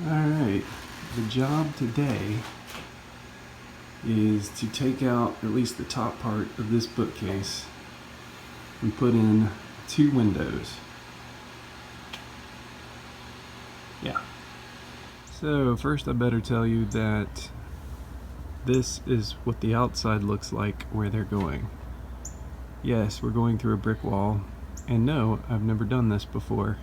Alright, the job today is to take out at least the top part of this bookcase and put in 2 windows. Yeah. So first I better tell you that this is what the outside looks like where they're going. Yes, we're going through a brick wall, and no, I've never done this before.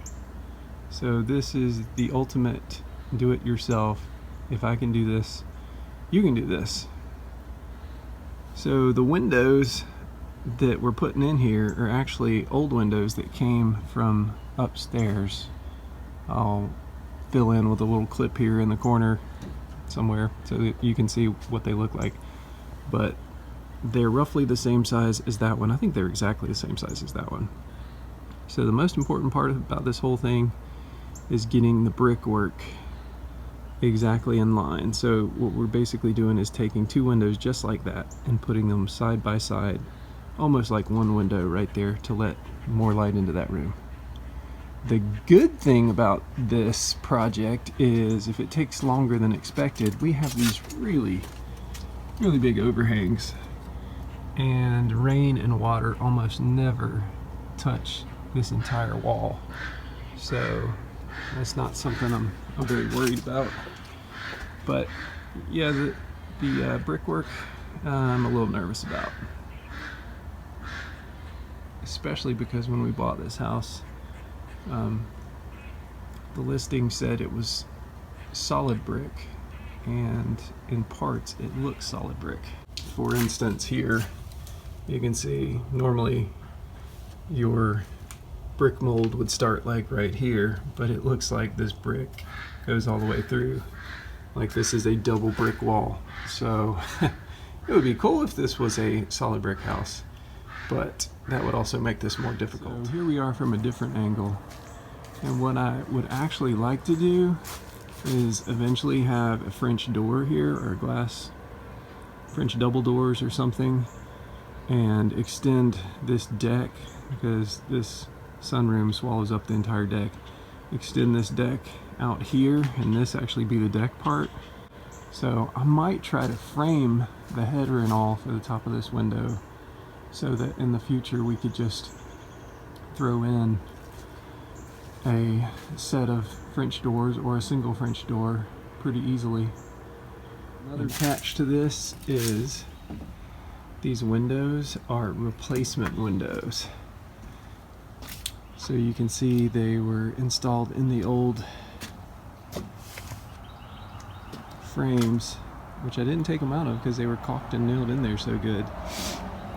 So this is the ultimate do-it-yourself. If I can do this, you can do this. So the windows that we're putting in here are actually old windows that came from upstairs. I'll fill in with a little clip here in the corner somewhere so that you can see what they look like. But they're roughly the same size as that one. I think they're exactly the same size as that one. So the most important part about this whole thing is getting the brickwork exactly in line. So what we're basically doing is taking 2 windows just like that and putting them side by side, almost like one window right there to let more light into that room. The good thing about this project is if it takes longer than expected, we have these really big overhangs, and rain and water almost never touch this entire wall. So that's not something I'm very worried about. But yeah, the brickwork I'm a little nervous about. Especially because when we bought this house, the listing said it was solid brick, and in parts it looks solid brick. For instance, here you can see normally your brick mold would start like right here, but it looks like this brick goes all the way through. Like this is a double brick wall. So it would be cool if this was a solid brick house, but that would also make this more difficult. So here we are from a different angle, and what I would actually like to do is eventually have a French door here, or glass French double doors or something, and extend this deck, because this sunroom swallows up the entire deck. Extend this deck out here, and this actually be the deck part. So I might try to frame the header and all for the top of this window, so that in the future we could just throw in a set of French doors or a single French door pretty easily. Another catch to this is these windows are replacement windows. So you can see they were installed in the old frames, which I didn't take them out of because they were caulked and nailed in there so good.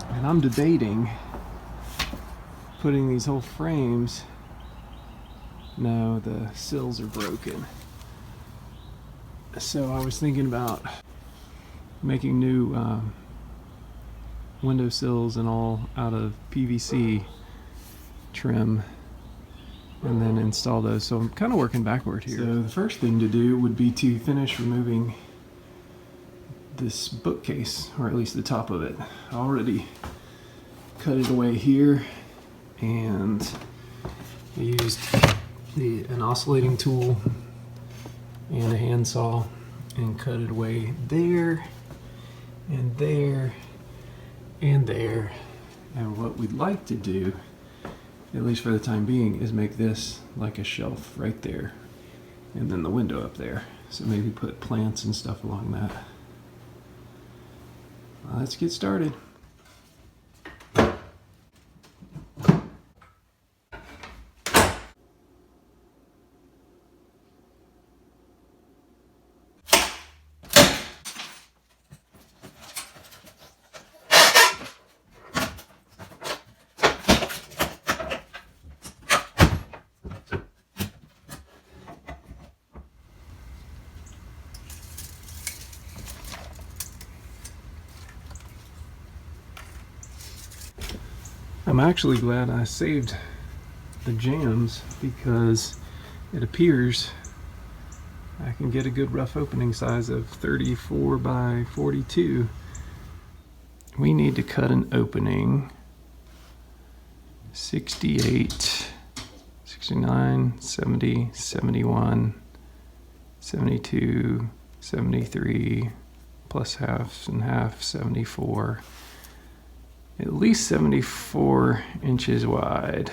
And I'm debating putting these whole frames. No, the sills are broken. So I was thinking about making new window sills and all out of PVC trim, and then install those. So I'm kind of working backward here. So the first thing to do would be to finish removing this bookcase, or at least the top of it. I already cut it away here, and I used an oscillating tool and a handsaw and cut it away there and there and there. And what we'd like to do, at least for the time being, is make this like a shelf right there, and then the window up there. So maybe put plants and stuff along that. Let's get started. I'm actually glad I saved the jambs, because it appears I can get a good rough opening size of 34 by 42. We need to cut an opening 68, 69, 70, 71, 72, 73, plus halves and half, 74. At least 74 inches wide.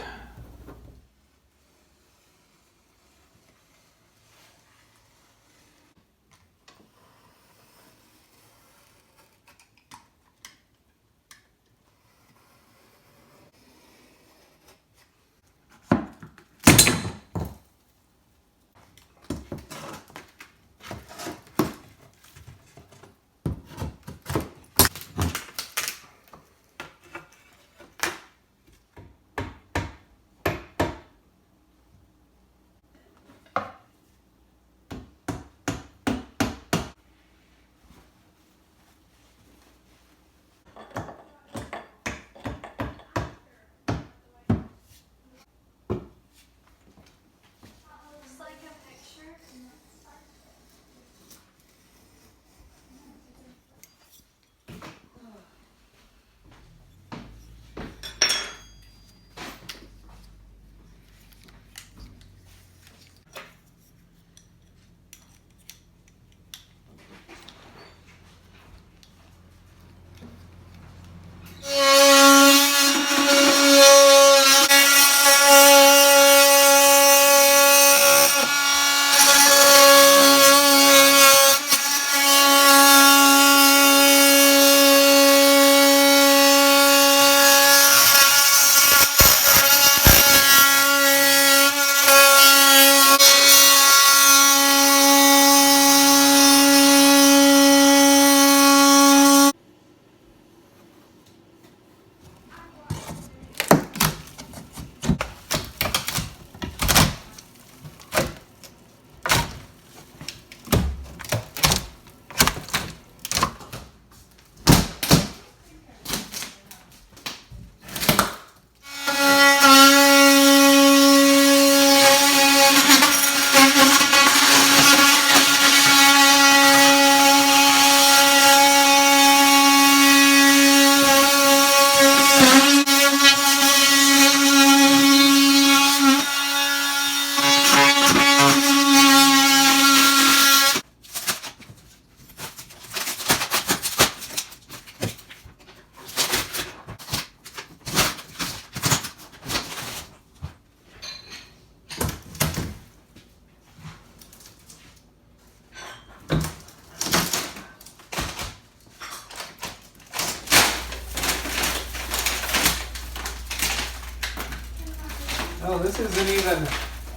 Oh, this isn't even,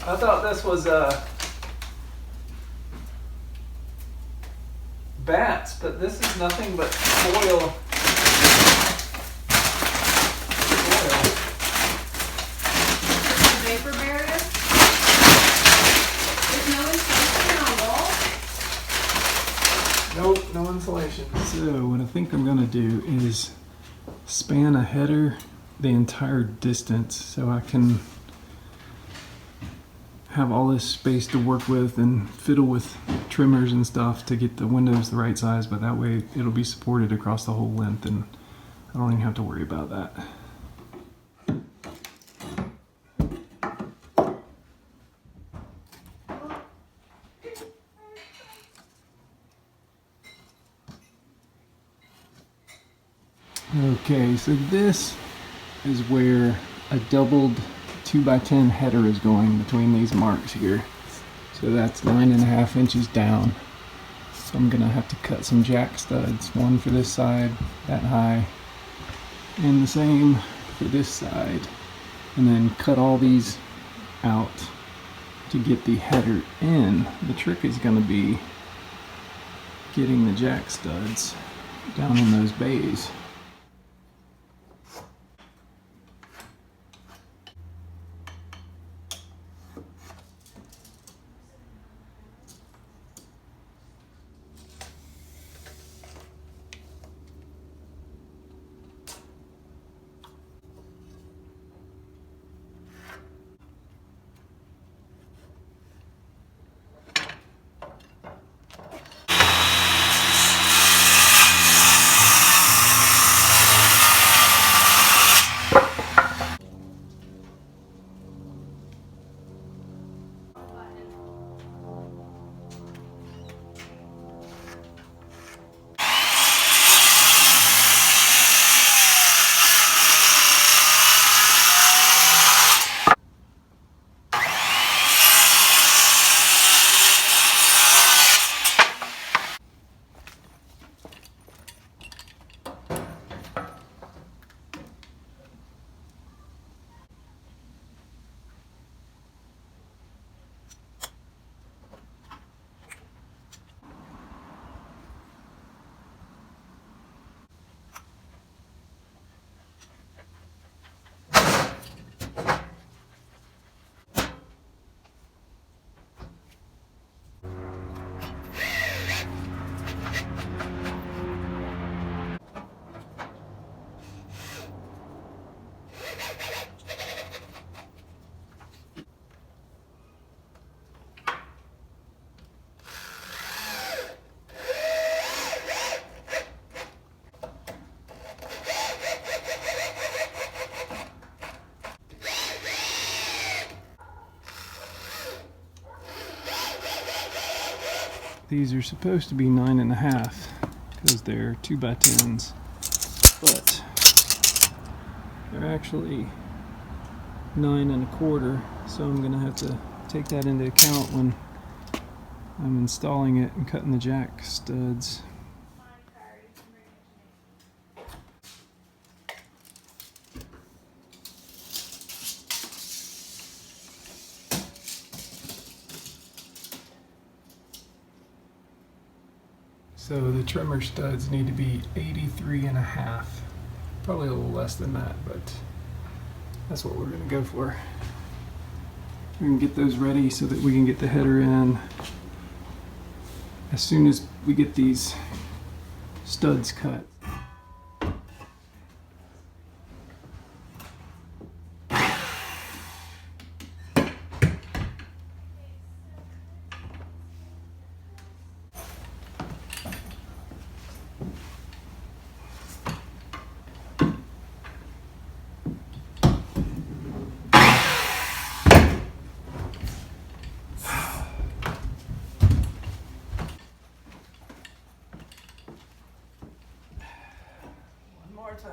I thought this was bats, but this is nothing but foil. Vapor barrier? There's no insulation on walls? Nope, no insulation. So what I think I'm gonna do is span a header the entire distance so I can have all this space to work with and fiddle with trimmers and stuff to get the windows the right size, but that way it'll be supported across the whole length and I don't even have to worry about that. Okay, so this is where a doubled 2x10 header is going between these marks here. So that's 9.5 inches down. So I'm gonna have to cut some jack studs, one for this side, that high, and the same for this side. And then cut all these out to get the header in. The trick is gonna be getting the jack studs down in those bays. these are supposed to be 9.5 because they're 2x10s, but they're actually 9.25, so I'm gonna have to take that into account when I'm installing it and cutting the jack studs. So the trimmer studs need to be 83.5, probably a little less than that, but that's what we're gonna go for. We can get those ready so that we can get the header in as soon as we get these studs cut. Time.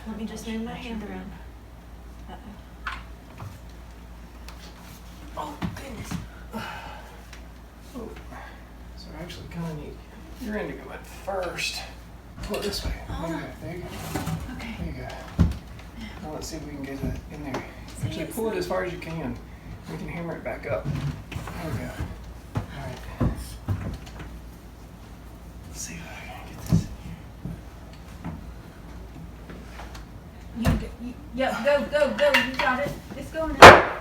Let me just move my hand around. Uh-oh. Oh, goodness. Oh, so I actually kind of need your end to go in first. Pull it this way. There you go. Okay. There you go. Now let's see if we can get it in there. Actually, pull it as far as you can. We can hammer it back up. There we go. Alright. Let's see if I can get this in here. Yep, go, go, go. You got it. It's going in.